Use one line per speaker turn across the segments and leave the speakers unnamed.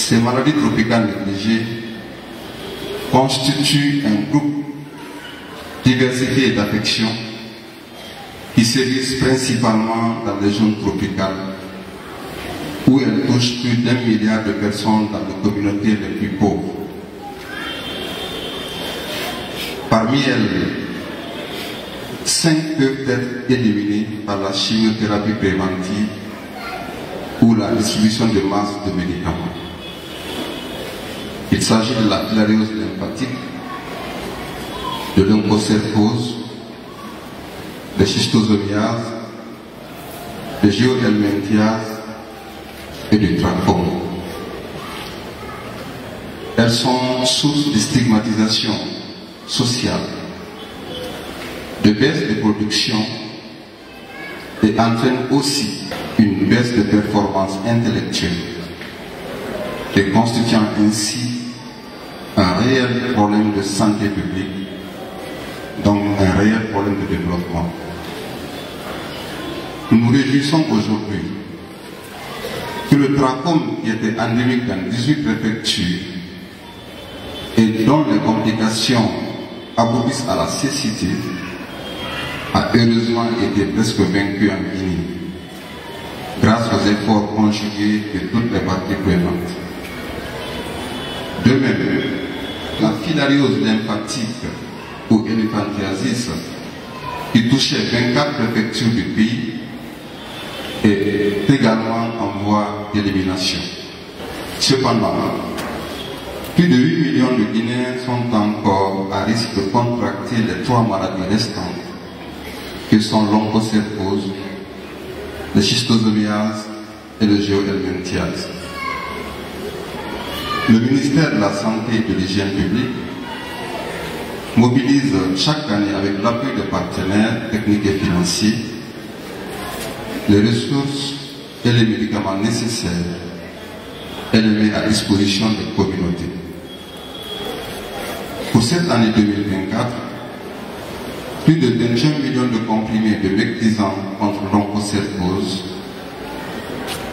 Ces maladies tropicales négligées constituent un groupe diversifié d'affections qui sévissent principalement dans les zones tropicales où elles touchent plus d'1 milliard de personnes dans les communautés les plus pauvres. Parmi elles, 5 peuvent être éliminées par la chimiothérapie préventive ou la distribution de masse de médicaments. Il s'agit de la filariose lymphatique, de l'onchocercose, de schistosomiase, de géohelminthiase et du trachome. Elles sont source de stigmatisation sociale, de baisse de production et entraînent aussi une baisse de performance intellectuelle et constituant ainsi un réel problème de santé publique, donc un réel problème de développement. Nous nous réjouissons aujourd'hui que le trachome, qui était endémique dans 18 préfectures et dont les complications aboutissent à la cécité, a heureusement été presque vaincu en Guinée, grâce aux efforts conjugués de toutes les parties prenantes. De même, la filariose lymphatique ou éléphantiasis, qui touchait 24 préfectures du pays, est également en voie d'élimination. Cependant, plus de 8 millions de Guinéens sont encore à risque de contracter les 3 maladies restantes, que sont l'onchocercose, le schistosomiase et le géohelminthiase. Le ministère de la Santé et de l'Hygiène publique mobilise chaque année, avec l'appui de partenaires techniques et financiers, les ressources et les médicaments nécessaires et les met à disposition des communautés. Pour cette année 2024, plus de 21 millions de comprimés de mectisant contre l'onchocercose,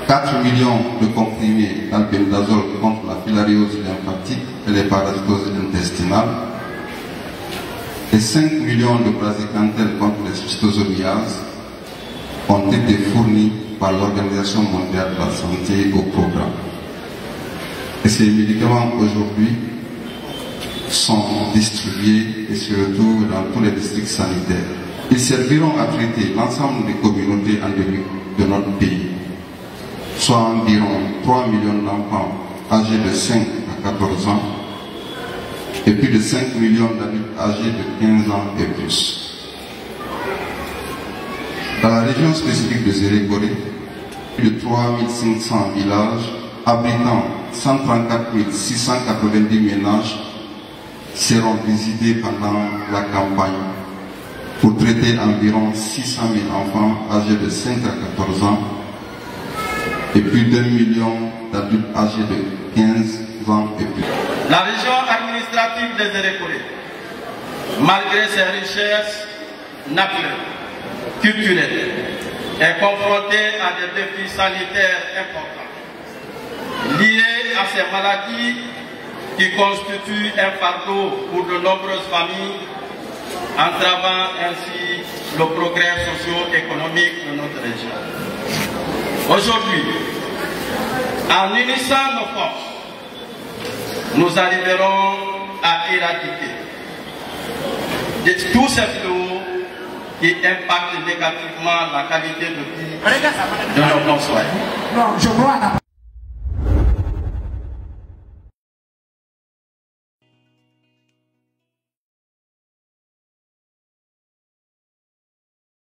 4 millions de comprimés d'albendazole contre la filariose lymphatique et les parasitoses intestinales, et 5 millions de praziquantel contre les schistosomiases ont été fournis par l'Organisation mondiale de la santé au programme. Et ces médicaments aujourd'hui sont distribués et se retrouvent dans tous les districts sanitaires. Ils serviront à traiter l'ensemble des communautés endémiques de notre pays, soit environ 3 millions d'enfants âgés de 5 à 14 ans et plus de 5 millions d'adultes âgés de 15 ans et plus. Dans la région spécifique de Zérékoré, plus de 3500 villages abritant 134 690 ménages seront visités pendant la campagne pour traiter environ 600 000 enfants âgés de 5 à 14 ans et plus d'1 million d'adultes âgés de 15 ans et plus.
La région administrative de Zérékoré, malgré ses richesses naturelles, culturelles, est confrontée à des défis sanitaires importants liés à ces maladies qui constituent un fardeau pour de nombreuses familles, entravant ainsi le progrès socio-économique de notre région. Aujourd'hui, en unissant nos forces, nous arriverons à éradiquer tous ces fléaux qui impactent négativement la qualité de vie de nos concitoyens.